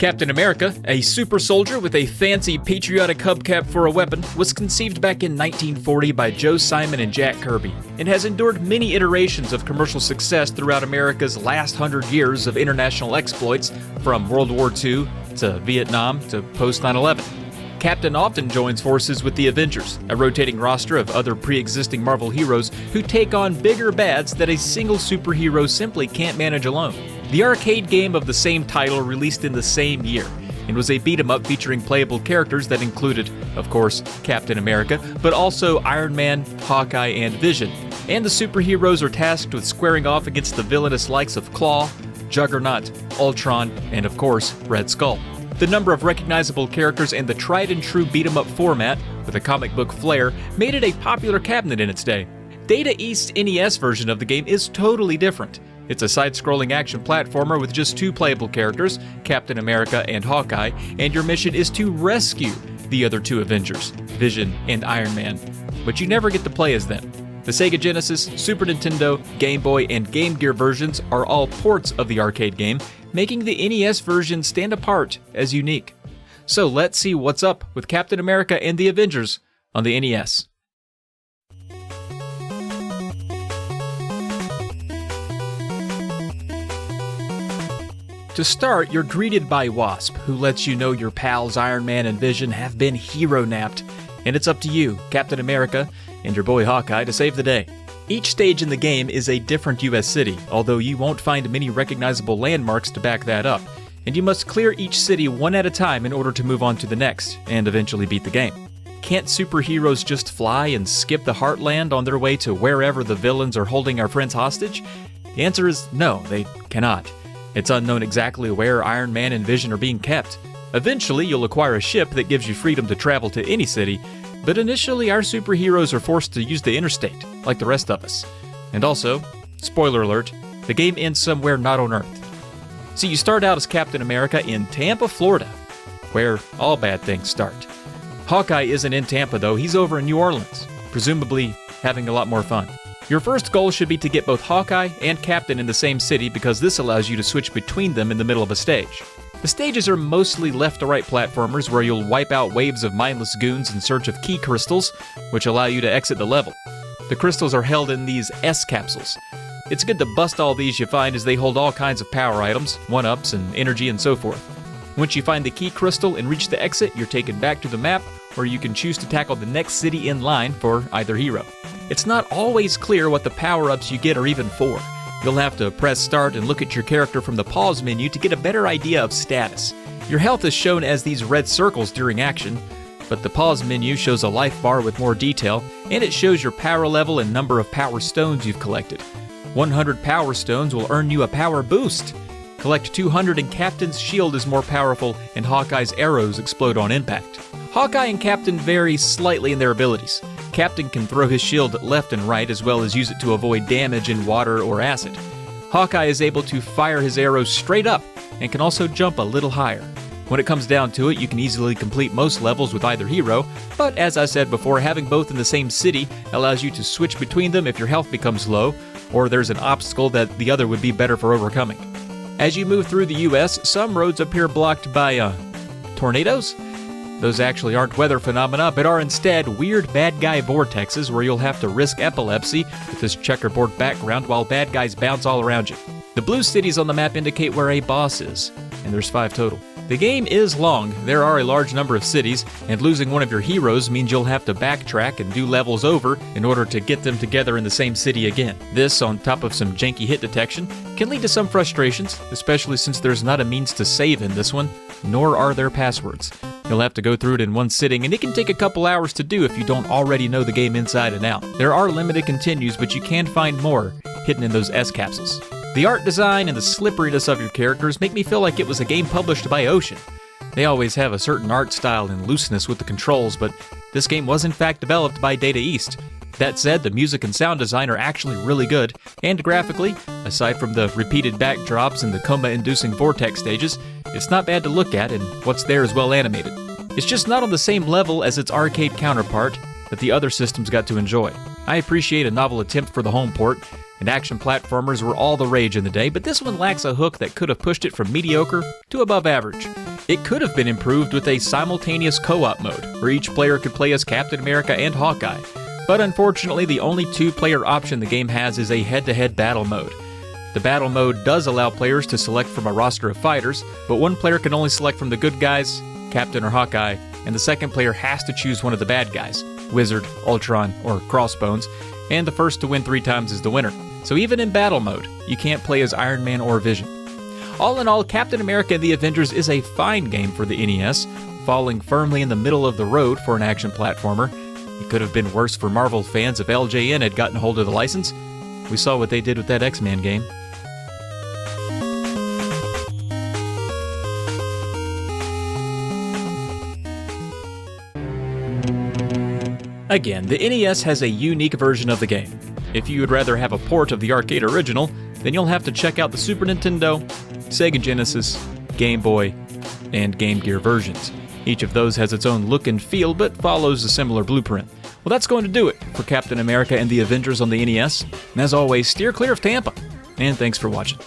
Captain America, a super soldier with a fancy patriotic hubcap for a weapon, was conceived back in 1940 by Joe Simon and Jack Kirby, and has endured many iterations of commercial success throughout America's last 100 years of international exploits, from World War II to Vietnam to post 9/11. Captain often joins forces with the Avengers, a rotating roster of other pre-existing Marvel heroes who take on bigger bads that a single superhero simply can't manage alone. The arcade game of the same title released in the same year, and was a beat-em-up featuring playable characters that included, of course, Captain America, but also Iron Man, Hawkeye, and Vision. And the superheroes are tasked with squaring off against the villainous likes of Claw, Juggernaut, Ultron, and of course, Red Skull. The number of recognizable characters and the tried-and-true beat-em-up format, with a comic book flair, made it a popular cabinet in its day. Data East's NES version of the game is totally different. It's a side-scrolling action platformer with just two playable characters, Captain America and Hawkeye, and your mission is to rescue the other two Avengers, Vision and Iron Man. But you never get to play as them. The Sega Genesis, Super Nintendo, Game Boy, and Game Gear versions are all ports of the arcade game, making the NES version stand apart as unique. So let's see what's up with Captain America and the Avengers on the NES. To start, you're greeted by Wasp, who lets you know your pals Iron Man and Vision have been hero-napped, and it's up to you, Captain America, and your boy Hawkeye to save the day. Each stage in the game is a different US city, although you won't find many recognizable landmarks to back that up, and you must clear each city one at a time in order to move on to the next, and eventually beat the game. Can't superheroes just fly and skip the Heartland on their way to wherever the villains are holding our friends hostage? The answer is no, they cannot. It's unknown exactly where Iron Man and Vision are being kept. Eventually, you'll acquire a ship that gives you freedom to travel to any city, but initially our superheroes are forced to use the interstate, like the rest of us. And also, spoiler alert, the game ends somewhere not on Earth. So you start out as Captain America in Tampa, Florida, where all bad things start. Hawkeye isn't in Tampa though, he's over in New Orleans, presumably having a lot more fun. Your first goal should be to get both Hawkeye and Captain in the same city because this allows you to switch between them in the middle of a stage. The stages are mostly left-to-right platformers where you'll wipe out waves of mindless goons in search of key crystals, which allow you to exit the level. The crystals are held in these S capsules. It's good to bust all these you find as they hold all kinds of power items, one-ups, and energy and so forth. Once you find the key crystal and reach the exit, you're taken back to the map where you can choose to tackle the next city in line for either hero. It's not always clear what the power-ups you get are even for. You'll have to press start and look at your character from the pause menu to get a better idea of status. Your health is shown as these red circles during action, but the pause menu shows a life bar with more detail, and it shows your power level and number of power stones you've collected. 100 power stones will earn you a power boost. Collect 200 and Captain's shield is more powerful, and Hawkeye's arrows explode on impact. Hawkeye and Captain vary slightly in their abilities. Captain can throw his shield left and right as well as use it to avoid damage in water or acid. Hawkeye is able to fire his arrows straight up and can also jump a little higher. When it comes down to it, you can easily complete most levels with either hero, but as I said before, having both in the same city allows you to switch between them if your health becomes low, or there's an obstacle that the other would be better for overcoming. As you move through the US, some roads appear blocked by, tornadoes? Those actually aren't weather phenomena, but are instead weird bad guy vortexes where you'll have to risk epilepsy with this checkerboard background while bad guys bounce all around you. The blue cities on the map indicate where a boss is, and there's 5 total. The game is long, there are a large number of cities, and losing one of your heroes means you'll have to backtrack and do levels over in order to get them together in the same city again. This, on top of some janky hit detection, can lead to some frustrations, especially since there's not a means to save in this one, nor are there passwords. You'll have to go through it in one sitting, and it can take a couple hours to do if you don't already know the game inside and out. There are limited continues, but you can find more hidden in those S capsules. The art design and the slipperiness of your characters make me feel like it was a game published by Ocean. They always have a certain art style and looseness with the controls, but this game was in fact developed by Data East. That said, the music and sound design are actually really good, and graphically, aside from the repeated backdrops and the coma-inducing vortex stages, it's not bad to look at, and what's there is well animated. It's just not on the same level as its arcade counterpart that the other systems got to enjoy. I appreciate a novel attempt for the home port, and action platformers were all the rage in the day, but this one lacks a hook that could have pushed it from mediocre to above average. It could have been improved with a simultaneous co-op mode, where each player could play as Captain America and Hawkeye. But unfortunately, the only two-player option the game has is a head-to-head battle mode. The battle mode does allow players to select from a roster of fighters, but one player can only select from the good guys, Captain or Hawkeye, and the second player has to choose one of the bad guys, Wizard, Ultron, or Crossbones, and the first to win 3 times is the winner. So even in battle mode, you can't play as Iron Man or Vision. All in all, Captain America and the Avengers is a fine game for the NES, falling firmly in the middle of the road for an action platformer. It could have been worse for Marvel fans if LJN had gotten hold of the license. We saw what they did with that X-Men game. Again, the NES has a unique version of the game. If you would rather have a port of the arcade original, then you'll have to check out the Super Nintendo, Sega Genesis, Game Boy, and Game Gear versions. Each of those has its own look and feel, but follows a similar blueprint. Well, that's going to do it for Captain America and the Avengers on the NES. And as always, steer clear of Tampa. And thanks for watching.